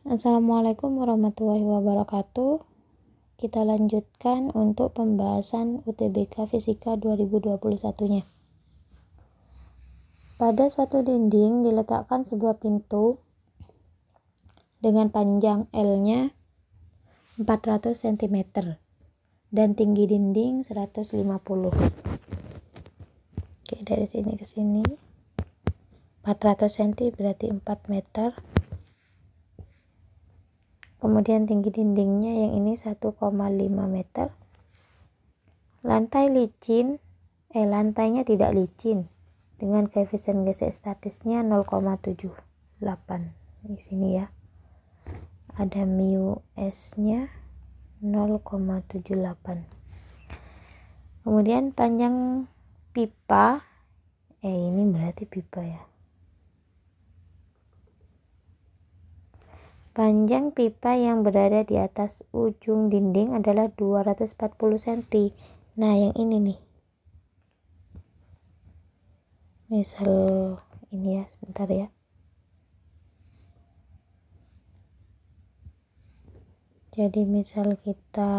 Assalamualaikum warahmatullahi wabarakatuh. Kita lanjutkan untuk pembahasan UTBK Fisika 2021-nya. Pada suatu dinding diletakkan sebuah pintu dengan panjang L-nya 400 cm dan tinggi dinding 150. Oke, dari sini ke sini 400 cm berarti 4 meter. Kemudian tinggi dindingnya yang ini 1,5 meter. Lantainya tidak licin dengan koefisien gesek statisnya 0,78. Di sini ya. Ada mu S-nya 0,78. Kemudian panjang pipa ini berarti pipa ya. Panjang pipa yang berada di atas ujung dinding adalah 240 cm. Nah, yang ini nih. Misal ini ya, sebentar ya. Jadi misal kita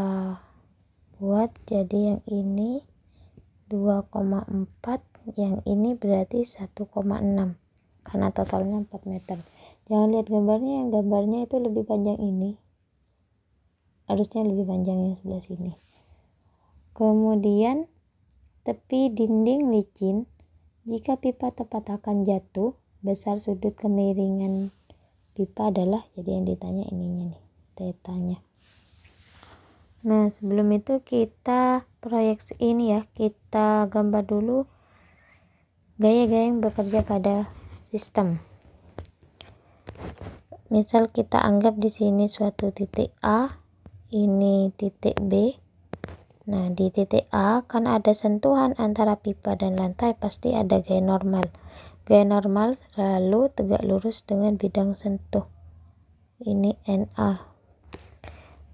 buat jadi yang ini 2,4, yang ini berarti 1,6. Karena totalnya 4 meter. Jangan lihat gambarnya, yang gambarnya itu lebih panjang ini. Harusnya lebih panjang yang sebelah sini. Kemudian tepi dinding licin. Jika pipa tepat akan jatuh, besar sudut kemiringan pipa adalah, jadi yang ditanya ininya nih, tetanya. Nah, sebelum itu kita proyeksi ini ya, kita gambar dulu gaya-gaya yang bekerja pada sistem. Misal kita anggap di sini suatu titik A, ini titik B. Nah, di titik A kan ada sentuhan antara pipa dan lantai, pasti ada gaya normal. Gaya normal lalu tegak lurus dengan bidang sentuh. Ini NA.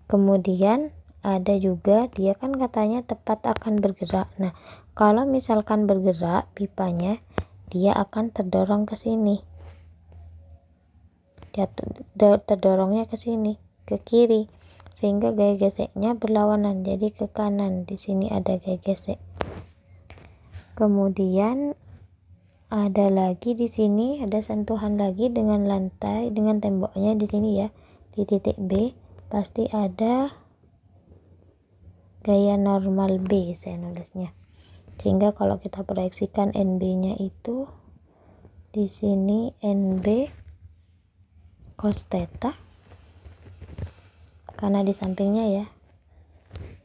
Kemudian ada juga dia kan katanya tepat akan bergerak. Nah, kalau misalkan bergerak pipanya, dia akan terdorong ke sini. Terdorongnya ke sini, ke kiri, sehingga gaya geseknya berlawanan, jadi ke kanan. Di sini ada gaya gesek. Kemudian ada lagi di sini ada sentuhan lagi dengan lantai, dengan temboknya di sini ya. Di titik B pasti ada gaya normal B, saya nulisnya. Sehingga kalau kita proyeksikan NB-nya itu di sini NB cos theta karena di sampingnya ya.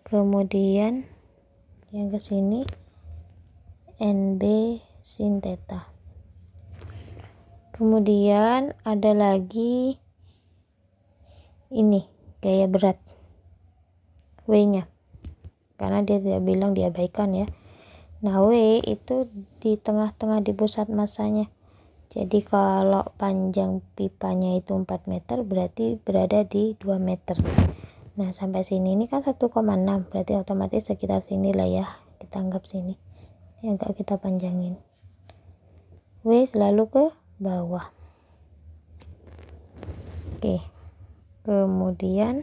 Kemudian yang ke sini NB sin theta. Kemudian ada lagi ini gaya berat W-nya, karena dia tidak bilang diabaikan ya. Nah, W itu di tengah-tengah di pusat masanya. Jadi kalau panjang pipanya itu 4 meter berarti berada di 2 meter. Nah, sampai sini ini kan 1,6, berarti otomatis sekitar sini lah ya. Kita anggap sini. Ini agak kita panjangin. W selalu ke bawah. Oke. Kemudian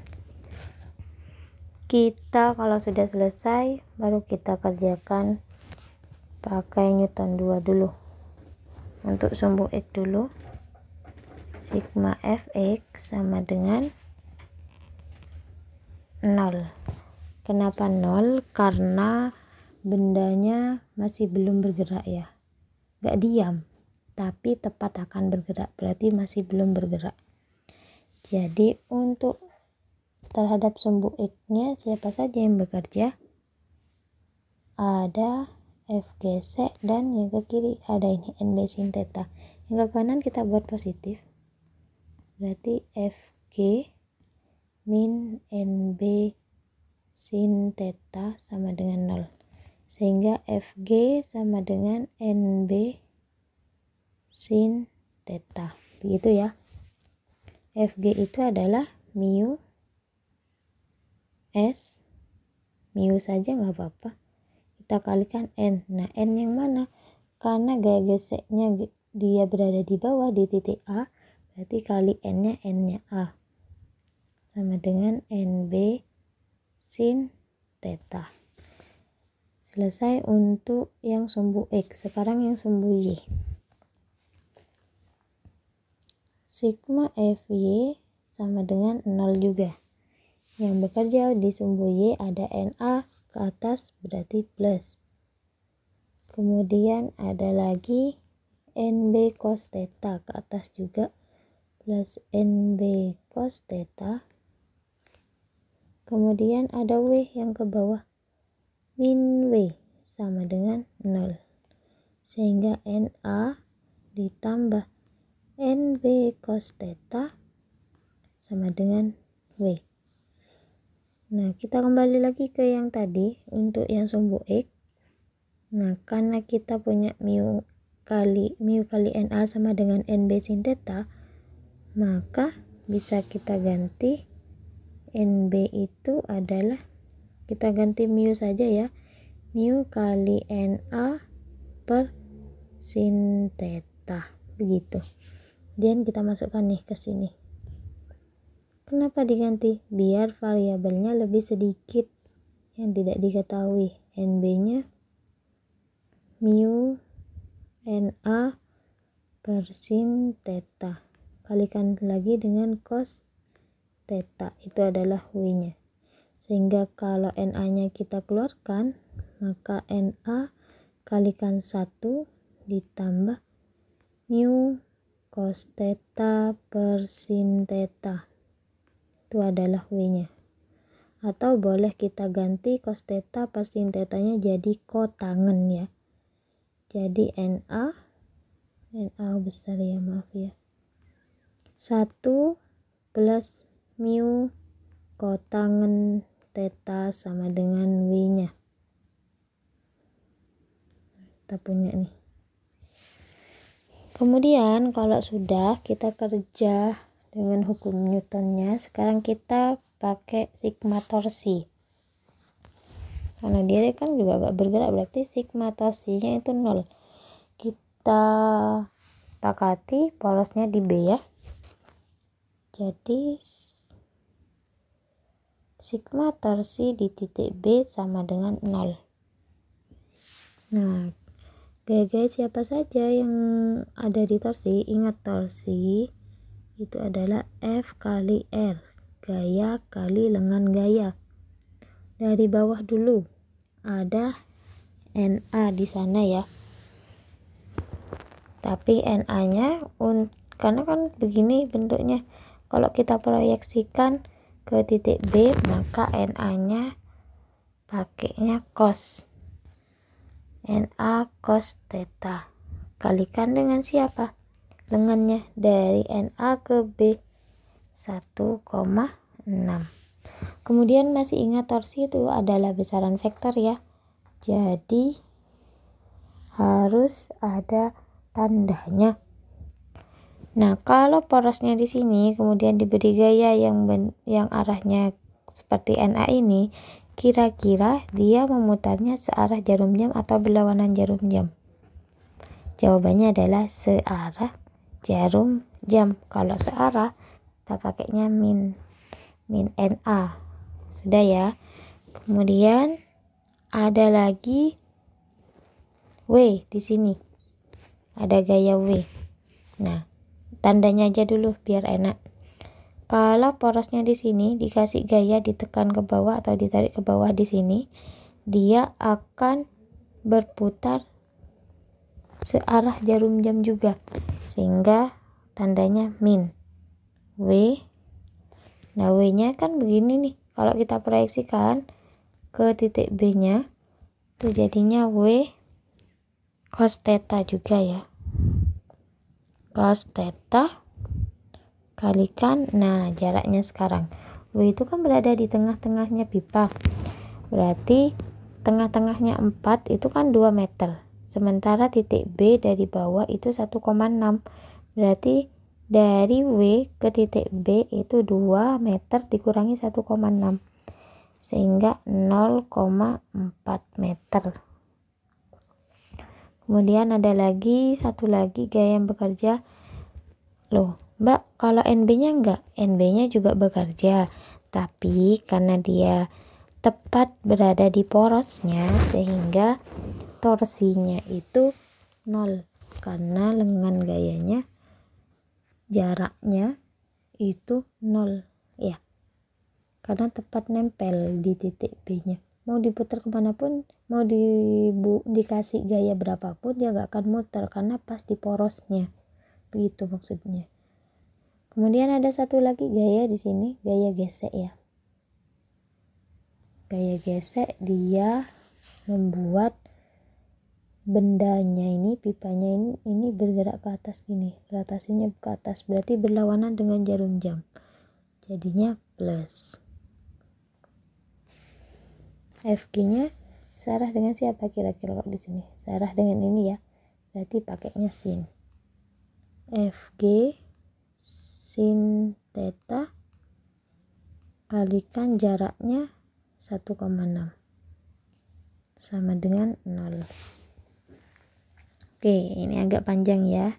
kita kalau sudah selesai baru kita kerjakan pakai Newton 2 dulu. Untuk sumbu X dulu, sigma Fx sama dengan 0. Kenapa 0? Karena bendanya masih belum bergerak ya, gak diam, tapi tepat akan bergerak, berarti masih belum bergerak. Jadi untuk terhadap sumbu X nya siapa saja yang bekerja? Ada F gesek, dan yang ke kiri ada ini NB sin theta. Yang ke kanan kita buat positif, berarti Fg min NB sin theta sama dengan 0, sehingga Fg sama dengan NB sin theta. Begitu ya. Fg itu adalah mu S, mu saja nggak apa-apa, kita kalikan N. Nah, N yang mana? Karena gaya geseknya dia berada di bawah di titik A, berarti kali N-nya A. sama dengan NB sin theta. Selesai untuk yang sumbu X. Sekarang yang sumbu Y. Sigma FY sama dengan 0 juga. Yang bekerja di sumbu Y ada NA ke atas berarti plus. Kemudian ada lagi NB cos theta ke atas juga plus NB cos theta. Kemudian ada W yang ke bawah, min W sama dengan 0. Sehingga NA ditambah NB cos theta sama dengan W. Nah, kita kembali lagi ke yang tadi untuk yang sumbu X. Nah, karena kita punya mu kali NA sama dengan NB sin theta, maka bisa kita ganti NB itu adalah, kita ganti mu saja ya, mu kali NA per sin theta, begitu. Dan kita masukkan nih ke sini. Kenapa diganti? Biar variabelnya lebih sedikit yang tidak diketahui. NB nya mu NA per sin theta, kalikan lagi dengan cos theta, itu adalah W nya. Sehingga kalau NA nya kita keluarkan, maka NA kalikan 1 ditambah mu cos theta per sin theta, itu adalah W nya. Atau boleh kita ganti cos theta per sin theta nya jadi kotangen ya. Jadi NA besar ya, maaf ya, 1 plus mu kotangen theta sama dengan W nya. Kita punya nih. Kemudian kalau sudah kita kerja dengan hukum Newtonnya, sekarang kita pakai sigma torsi. Karena dia kan juga gak bergerak, berarti sigma torsinya itu 0. Kita sepakati polosnya di B ya. Jadi sigma torsi di titik B sama dengan 0. Nah, gaya-gaya siapa saja yang ada di torsi? Ingat, torsi itu adalah F kali R, gaya kali lengan gaya. Dari bawah dulu ada NA di sana ya. Tapi NA nya karena kan begini bentuknya, kalau kita proyeksikan ke titik B, maka NA nya pakainya cos. NA cos theta kalikan dengan siapa? Lengannya, dari NA ke B 1,6. Kemudian masih ingat torsi itu adalah besaran vektor ya. Jadi harus ada tandanya. Nah, kalau porosnya di sini kemudian diberi gaya yang arahnya seperti NA ini, kira-kira dia memutarnya searah jarum jam atau berlawanan jarum jam? Jawabannya adalah searah jarum jam. Kalau searah, kita pakainya min NA. Sudah ya. Kemudian ada lagi W di sini. Ada gaya W. Nah, tandanya aja dulu biar enak. Kalau porosnya di sini dikasih gaya ditekan ke bawah atau ditarik ke bawah di sini, dia akan berputar searah jarum jam juga, sehingga tandanya min W. Nah, W nya kan begini nih, kalau kita proyeksikan ke titik B nya itu jadinya W cos theta juga ya, cos theta kalikan, nah jaraknya sekarang W itu kan berada di tengah-tengahnya pipa, berarti tengah-tengahnya 4 itu kan 2 meter, sementara titik B dari bawah itu 1,6, berarti dari W ke titik B itu 2 meter dikurangi 1,6, sehingga 0,4 meter. Kemudian ada lagi satu lagi gaya yang bekerja. Loh, Mbak, kalau NB-nya enggak, NB-nya juga bekerja, tapi karena dia tepat berada di porosnya sehingga torsinya itu 0, karena lengan gayanya jaraknya itu 0 ya, karena tepat nempel di titik B nya. Mau diputar kemanapun, mau dikasih gaya berapapun dia gak akan muter karena pas di porosnya, begitu maksudnya. Kemudian ada satu lagi gaya di sini, gaya gesek ya. Gaya gesek dia membuat bendanya ini, pipanya ini bergerak ke atas gini, rotasinya ke atas, berarti berlawanan dengan jarum jam, jadinya plus. FG-nya searah dengan siapa kira-kira kok di sini? Searah dengan ini ya, berarti pakainya sin. FG sin theta kalikan jaraknya 1,6 sama dengan 0. Oke, ini agak panjang ya.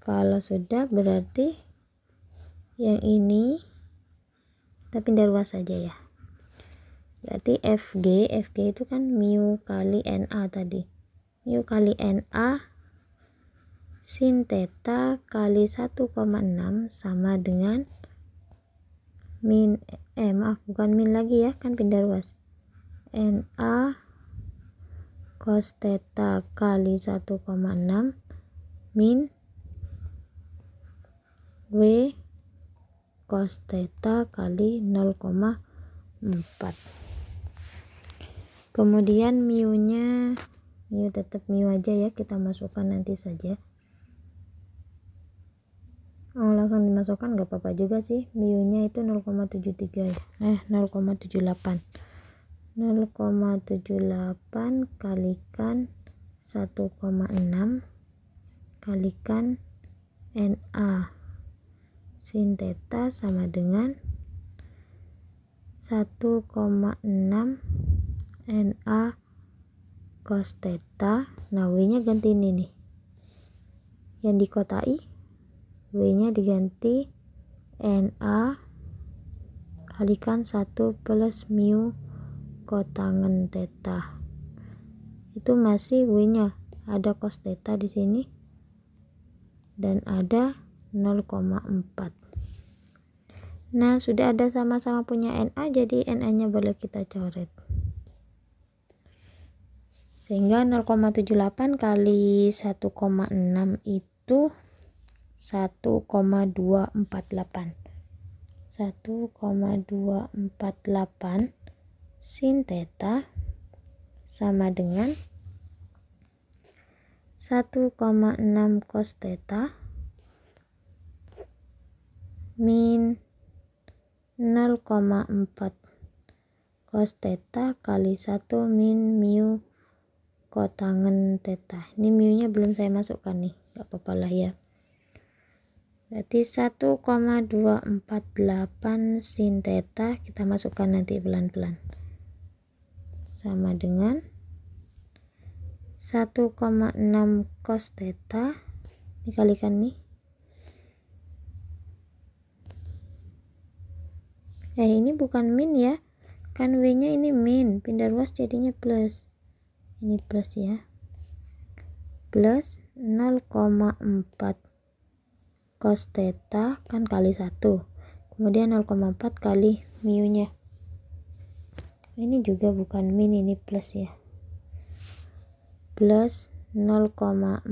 Kalau sudah berarti yang ini kita pindah ruas saja ya. Berarti FG itu kan mu kali NA tadi. Mu kali NA sin theta kali 1,6 sama dengan min, bukan min lagi ya, kan pindah ruas. NA cos theta kali 1,6 min W cos theta kali 0,4. Kemudian mu tetap mu aja ya, kita masukkan nanti saja. Langsung dimasukkan nggak apa-apa juga sih. Mu nya itu 0,73 ya. 0,78 kalikan 1,6 kalikan NA sin theta sama dengan 1,6 NA cos theta. Nah, W nya ganti ini nih yang dikotai, W nya diganti NA kalikan 1 plus mu kotangen theta. Itu masih W nya ada cos theta di sini dan ada 0,4. Nah, sudah ada sama-sama punya NA, jadi NA nya boleh kita coret, sehingga 0,78 kali 1,6 itu 1,248 sin theta sama dengan 1,6 cos theta min 0,4 cos theta kali 1 min mu kotangen theta. Ini mu nya belum saya masukkan nih, gak apa-apa lah ya. Berarti 1,248 sin theta kita masukkan nanti pelan-pelan sama dengan 1,6 cos theta dikalikan nih, ini bukan min ya, kan W nya ini min, pindah ruas jadinya plus, ini plus ya, plus 0,4 cos theta kan kali 1, kemudian 0,4 kali mu nya, ini juga bukan min, ini plus ya, plus 0,4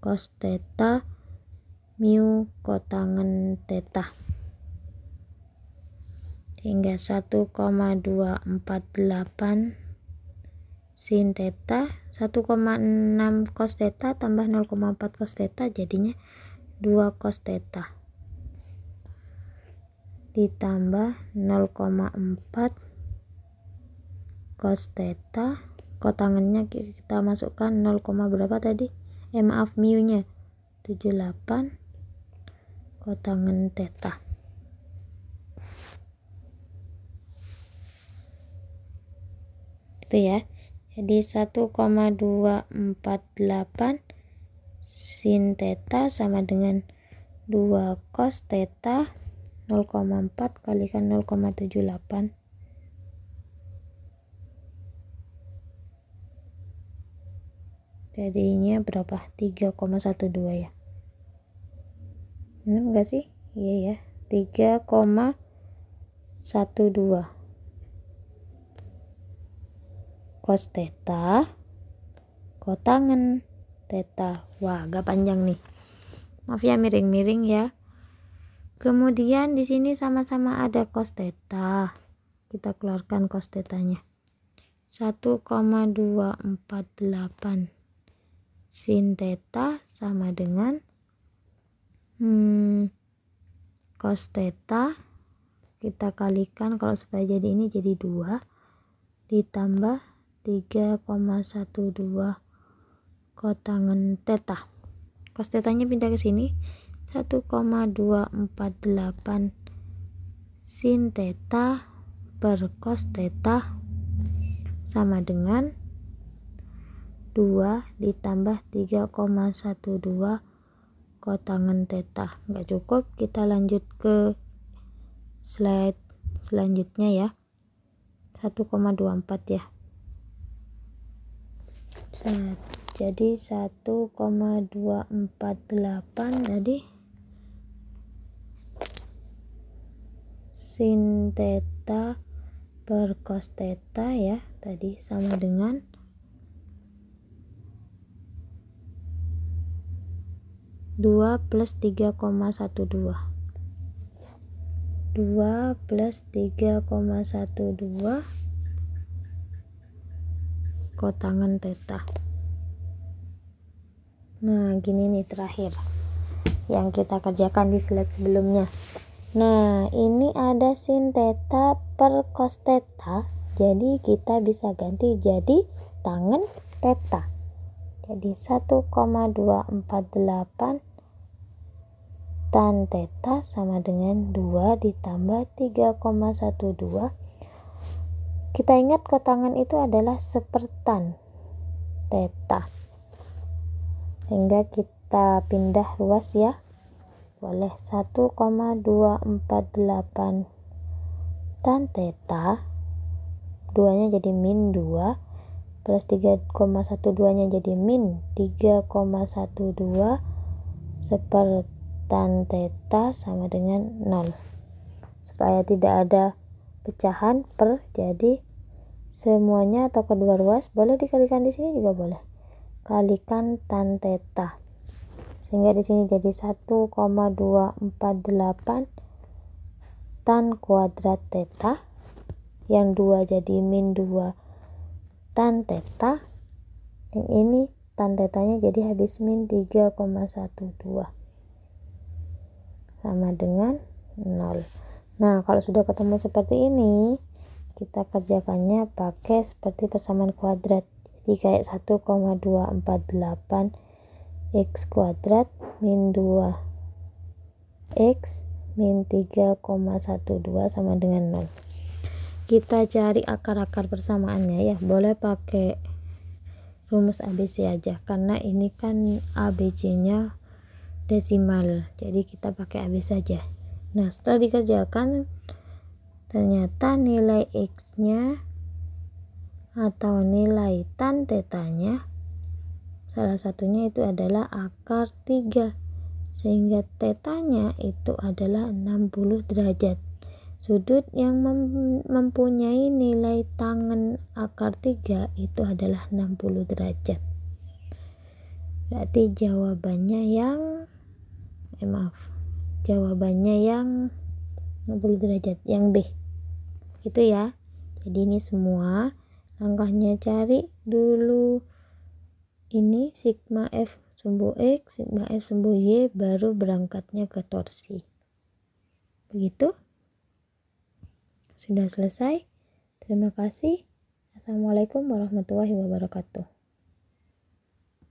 cos theta mu kotangen theta, hingga 1,248 sin theta, 1,6 cos theta tambah 0,4 cos theta jadinya 2 cos theta ditambah 0,4 cos theta, kotangannya kita masukkan 0, berapa tadi, mu nya 78 kotangen theta. Itu ya, jadi 1,248 sin theta sama dengan 2 cos theta 0,4 kalikan 0,78. Jadinya berapa? 3,12 ya. Benar enggak sih? Iya ya, 3,12 cos theta kotangen theta. Wah, agak panjang nih. Maaf ya, miring-miring ya. Kemudian di sini sama-sama ada cos theta. Kita keluarkan cos tetanya. 1,248 sin theta sama dengan cos theta, kita kalikan kalau supaya jadi ini jadi 2 ditambah 3,12 kotangen theta. Cos tetanya pindah ke sini, 1,248 sin theta per cos theta sama dengan 2 ditambah 3,12 kotangen theta. Nggak cukup, kita lanjut ke slide selanjutnya ya. 1,24 ya. Jadi 1,248 tadi sin theta per cos theta ya, tadi sama dengan 2 plus 3,12 kotangen theta. Nah, gini nih terakhir yang kita kerjakan di slide sebelumnya. Nah, ini ada sin theta per cos theta, jadi kita bisa ganti jadi tangen theta. Jadi 1,248 tan theta sama dengan 2 ditambah 3,12. Kita ingat kotangan itu adalah sepertan theta, sehingga kita pindah ruas ya. Boleh 1,248 tan theta, 2 nya jadi min 2 plus 3,12 nya jadi min 3,12 sepertan theta sama dengan 0. Supaya tidak ada pecahan per, jadi semuanya atau kedua ruas boleh dikalikan di sini juga boleh. Kalikan tan theta. Sehingga di sini jadi 1,248 tan kuadrat theta. Yang 2 jadi min 2 tan theta. Yang ini tan tetanya jadi habis min 3,12 sama dengan 0. Nah, kalau sudah ketemu seperti ini, kita kerjakannya pakai seperti persamaan kuadrat. Jadi kayak 1,248 x kuadrat min 2x min 3,12 sama dengan 0. Kita cari akar-akar persamaannya ya. Boleh pakai rumus ABC aja, karena ini kan ABC-nya desimal, jadi kita pakai AB saja. Nah, setelah dikerjakan ternyata nilai X nya atau nilai tan tetanya salah satunya itu adalah akar 3, sehingga tetanya itu adalah 60 derajat. Sudut yang mempunyai nilai tangen akar 3 itu adalah 60 derajat. Berarti jawabannya yang jawabannya yang 60 derajat, yang B. Gitu ya. Jadi ini semua langkahnya, cari dulu ini sigma F sumbu X, sigma F sumbu Y, baru berangkatnya ke torsi. Begitu. Sudah selesai. Terima kasih. Assalamualaikum warahmatullahi wabarakatuh.